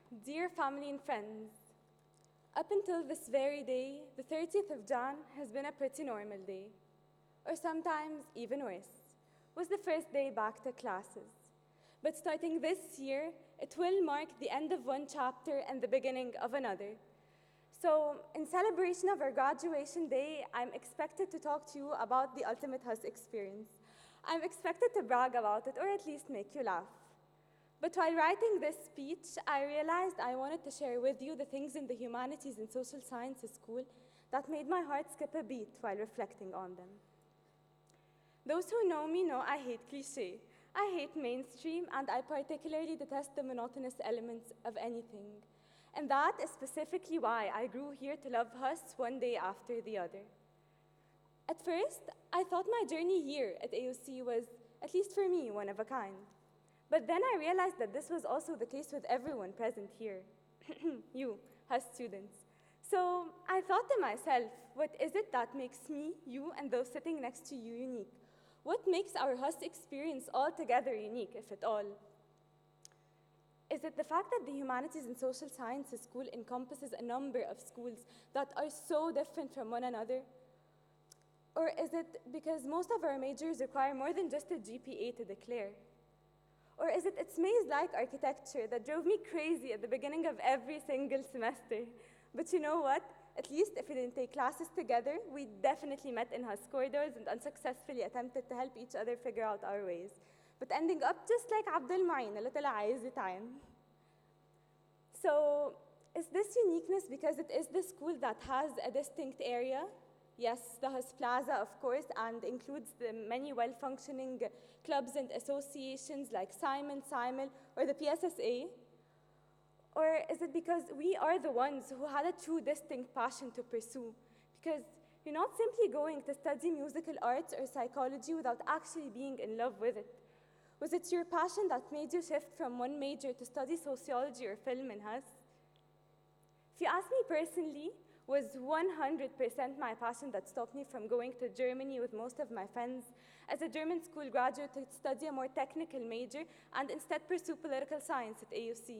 Dear family and friends, up until this very day, the 30th of Jan has been a pretty normal day, or sometimes even worse. Was the first day back to classes. But starting this year, it will mark the end of one chapter and the beginning of another. So, in celebration of our graduation day, I'm expected to talk to you about the ultimate HUS experience. I'm expected to brag about it, or at least make you laugh. But while writing this speech, I realized I wanted to share with you the things in the Humanities and Social Sciences school that made my heart skip a beat while reflecting on them. Those who know me know I hate cliché. I hate mainstream, and I particularly detest the monotonous elements of anything. And that is specifically why I grew here to love HUS one day after the other. At first, I thought my journey here at AUC was, at least for me, one of a kind. But then I realized that this was also the case with everyone present here, you, HUS students. So I thought to myself, what is it that makes me, you, and those sitting next to you unique? What makes our HUS experience altogether unique, if at all? Is it the fact that the Humanities and Social Sciences school encompasses a number of schools that are so different from one another? Or is it because most of our majors require more than just a GPA to declare? Or is it its maze-like architecture that drove me crazy at the beginning of every single semester? But you know what? At least if we didn't take classes together, we definitely met in HUS corridors and unsuccessfully attempted to help each other figure out our ways. But ending up just like Abdul Ma'in, a little عايز time. So, is this uniqueness because it is the school that has a distinct area? Yes, the HUS Plaza, of course, and includes the many well-functioning clubs and associations like Simon, Simon, or the PSSA? Or is it because we are the ones who had a true distinct passion to pursue? Because you're not simply going to study musical arts or psychology without actually being in love with it. Was it your passion that made you shift from one major to study sociology or film in HUS? If you ask me personally, was 100% my passion that stopped me from going to Germany with most of my friends as a German school graduate to study a more technical major and instead pursue political science at AUC,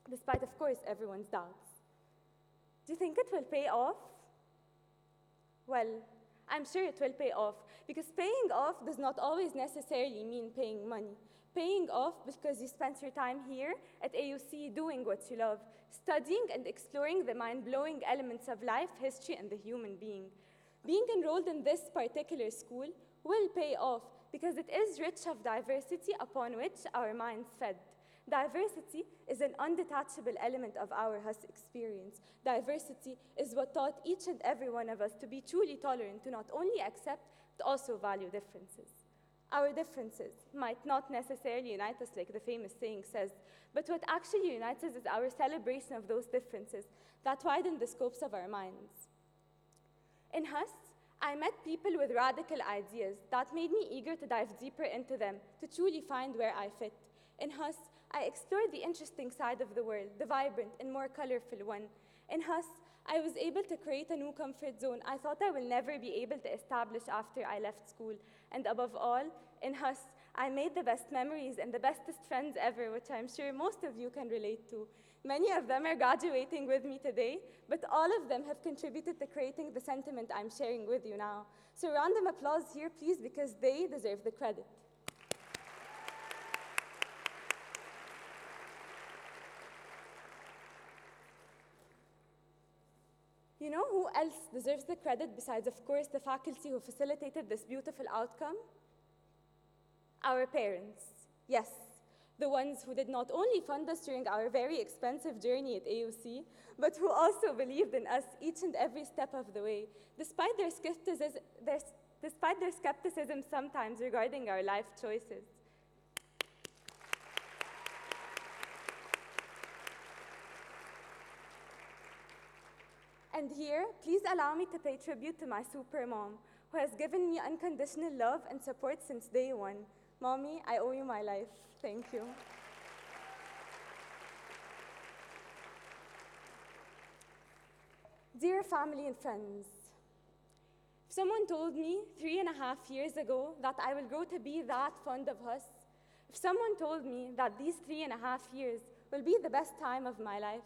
despite, of course, everyone's doubts. Do you think it will pay off? Well, I'm sure it will pay off, because paying off does not always necessarily mean paying money. Paying off because you spent your time here at AUC doing what you love, studying and exploring the mind-blowing elements of life, history, and the human being. Being enrolled in this particular school will pay off because it is rich of diversity upon which our minds fed. Diversity is an undetachable element of our HUS experience. Diversity is what taught each and every one of us to be truly tolerant, to not only accept, but also value differences. Our differences might not necessarily unite us like the famous saying says, but what actually unites us is our celebration of those differences that widen the scopes of our minds. In HUS, I met people with radical ideas that made me eager to dive deeper into them, to truly find where I fit. In HUS, I explored the interesting side of the world, the vibrant and more colorful one. In HUS, I was able to create a new comfort zone I thought I will never be able to establish after I left school. And above all, in HUS, I made the best memories and the bestest friends ever, which I'm sure most of you can relate to. Many of them are graduating with me today, but all of them have contributed to creating the sentiment I'm sharing with you now. So random applause here, please, because they deserve the credit. You know who else deserves the credit besides, of course, the faculty who facilitated this beautiful outcome? Our parents. Yes, the ones who did not only fund us during our very expensive journey at AUC, but who also believed in us each and every step of the way, despite their skepticism sometimes regarding our life choices. And here, please allow me to pay tribute to my super mom, who has given me unconditional love and support since day one. Mommy, I owe you my life. Thank you. Dear family and friends, if someone told me 3.5 years ago that I will grow to be that fond of HUS, If someone told me that these 3.5 years will be the best time of my life,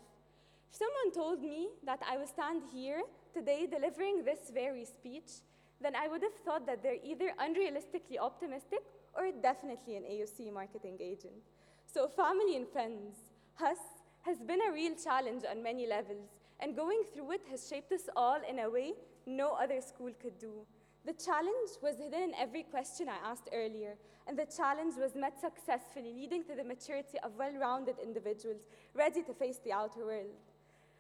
if someone told me that I will stand here today delivering this very speech, then I would have thought that they're either unrealistically optimistic or definitely an AUC marketing agent. So family and friends, HUS has been a real challenge on many levels, and going through it has shaped us all in a way no other school could do. The challenge was hidden in every question I asked earlier, and the challenge was met successfully, leading to the maturity of well-rounded individuals ready to face the outer world.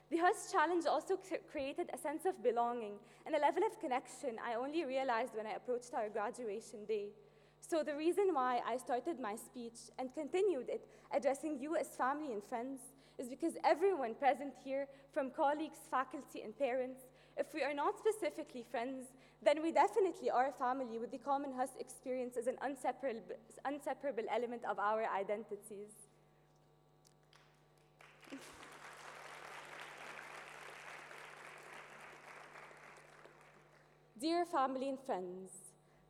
The HUS challenge also created a sense of belonging and a level of connection I only realized when I approached our graduation day. So the reason why I started my speech and continued it addressing you as family and friends is because everyone present here, from colleagues, faculty, and parents, if we are not specifically friends, then we definitely are a family with the common HUS experience as an inseparable element of our identities. Dear family and friends,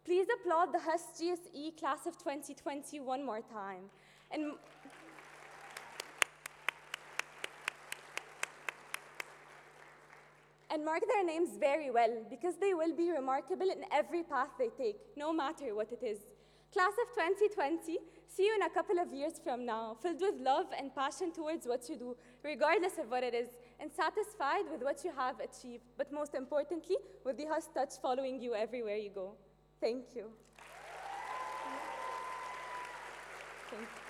please applaud the HUS GSE class of 2020 one more time. And mark their names very well, because they will be remarkable in every path they take, no matter what it is. Class of 2020, see you in a couple of years from now, filled with love and passion towards what you do, regardless of what it is, and satisfied with what you have achieved, but most importantly, with the HUS touch following you everywhere you go. Thank you. Thank you.